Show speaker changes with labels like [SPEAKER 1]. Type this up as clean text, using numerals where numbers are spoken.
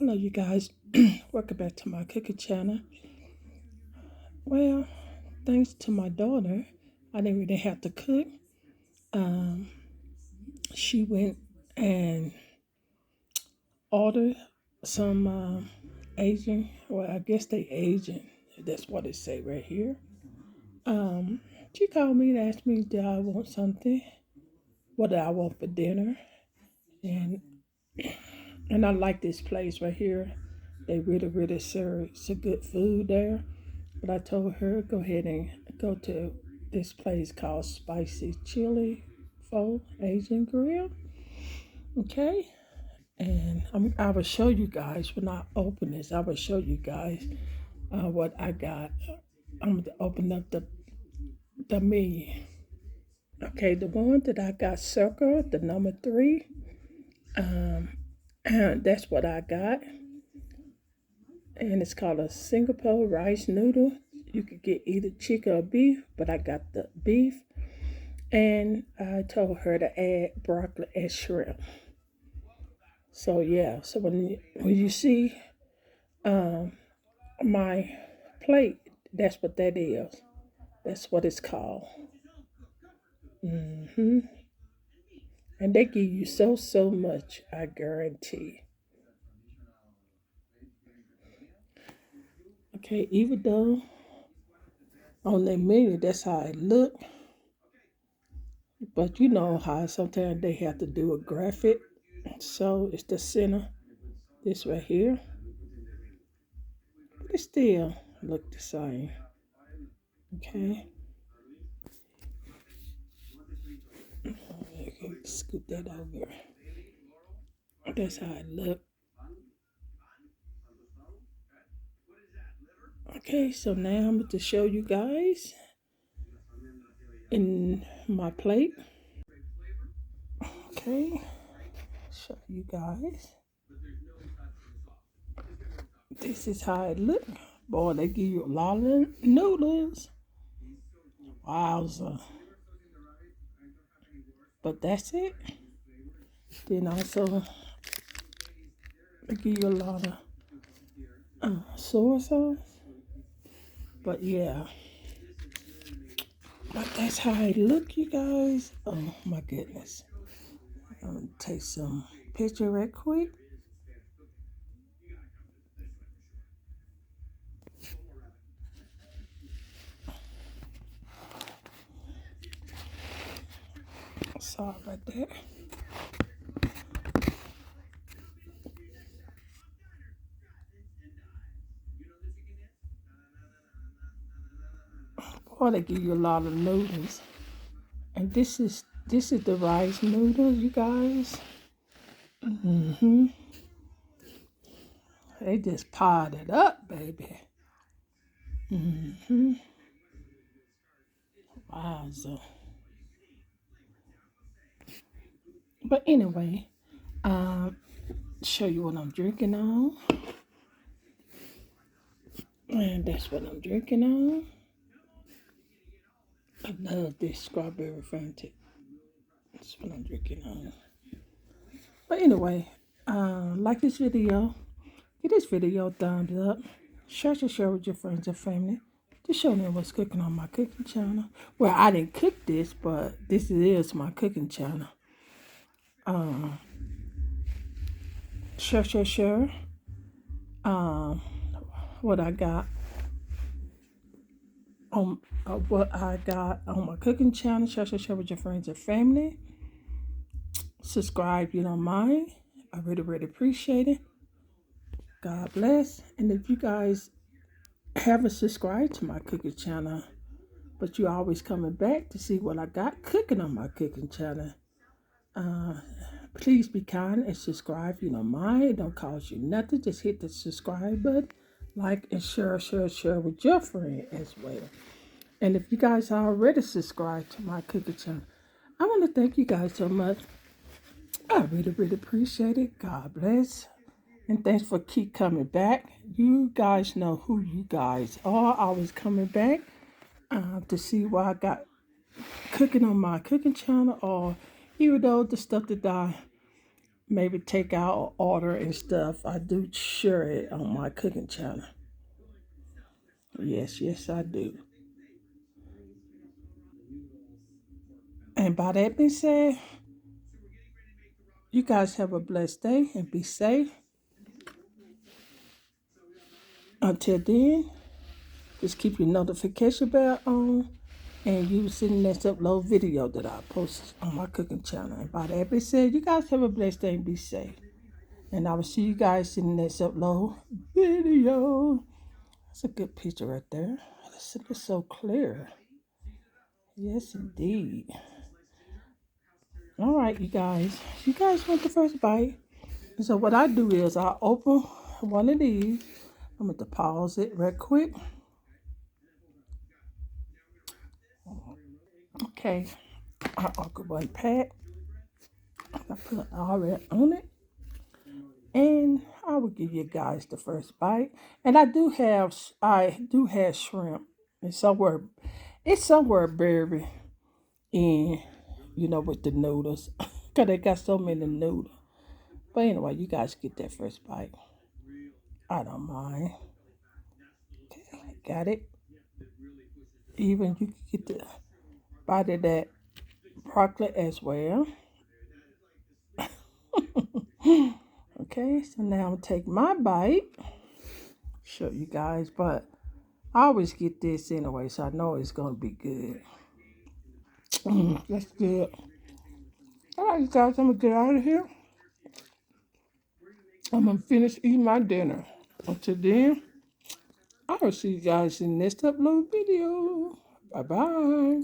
[SPEAKER 1] Hello, you guys. Welcome back to my cooking channel. Well, thanks to my daughter, I didn't really have to cook. Um, she went and ordered some Asian, well, I guess they Asian. That's what it say right here. Um, she called me and asked me, did I want something? What did I want for dinner? And and I like this place right here. They really serve some good food there. But I told her go ahead and go to this place called Spicy Chili Pho Asian Grill. Okay, and I will show you guys when I open this. I will show you guys what I got. I'm gonna open up the menu. Okay, the one that I got circle, the number 3. That's what I got, and it's called a Singapore rice noodle. You could get either chicken or beef, but I got the beef. And I told her to add broccoli and shrimp. So yeah, so when you see my plate, that's what that is. That's what it's called. And they give you so much, I guarantee. Okay, even though on their menu that's how it look, but you know how sometimes they have to do a graphic. So it's the center, this right here. But it still look the same. Okay. You can scoot that over. That's how it look. Okay, so now I'm going to show you guys in my plate. Okay, show you guys. This is how it look. Boy, they give you a lot of noodles. Wowza. But that's it. Then also, they give you a lot of soy sauce. But yeah. But that's how it look, you guys. Oh my goodness. I'm gonna take some picture right quick. Sorry about that. Boy, they give you a lot of noodles. And this is the rice noodles, you guys. They just piled it up, baby. Wow. But anyway, show you what I'm drinking on. And that's what I'm drinking on. I love this strawberry Fanta. That's what I'm drinking on. But anyway, like this video. Give this video a thumbs up. Share with your friends and family. Just show them what's cooking on my cooking channel. Well, I didn't cook this, but this is my cooking channel. Share. What I got on my cooking channel. Share with your friends and family. Subscribe if you don't mind. I really appreciate it. God bless. And if you guys haven't subscribed to my cooking channel, but you're always coming back to see what I got cooking on my cooking channel, please be kind and subscribe if you don't mind. It don't cost you nothing. Just hit the subscribe button, like, and share with your friend as well. And if you guys are already subscribed to my cooking channel, I want to thank you guys so much. I really appreciate it. God bless. And thanks for keep coming back. You guys know who you guys are. Always coming back to see what I got cooking on my cooking channel, or even though the stuff that I maybe take out order and stuff, I do share it on my cooking channel. Yes, yes, I do. And by that being said, you guys have a blessed day and be safe. Until then, just keep your notification bell on and you will see the next upload video that I post on my cooking channel. And by that being said, you guys have a blessed day and be safe. And I will see you guys in the next upload video. That's a good picture right there. It's so clear. Yes, indeed. All right, you guys. You guys want the first bite? So what I do is I open one of these. I'm going to pause it real quick. Okay. I open one pack. I put all that on it. And I will give you guys the first bite. And I do have shrimp. It's somewhere buried in, with the noodles. Cause they got so many noodles. But anyway, you guys get that first bite. I don't mind. Okay, got it. Even you can get the bite of that broccoli as well. Okay, so now I'm gonna take my bite. Show you guys, but I always get this anyway, so I know it's gonna be good. That's good. All right, you guys, I'm gonna get out of here. I'm gonna finish eating my dinner. Until then, I will see you guys in the next upload video. Bye bye.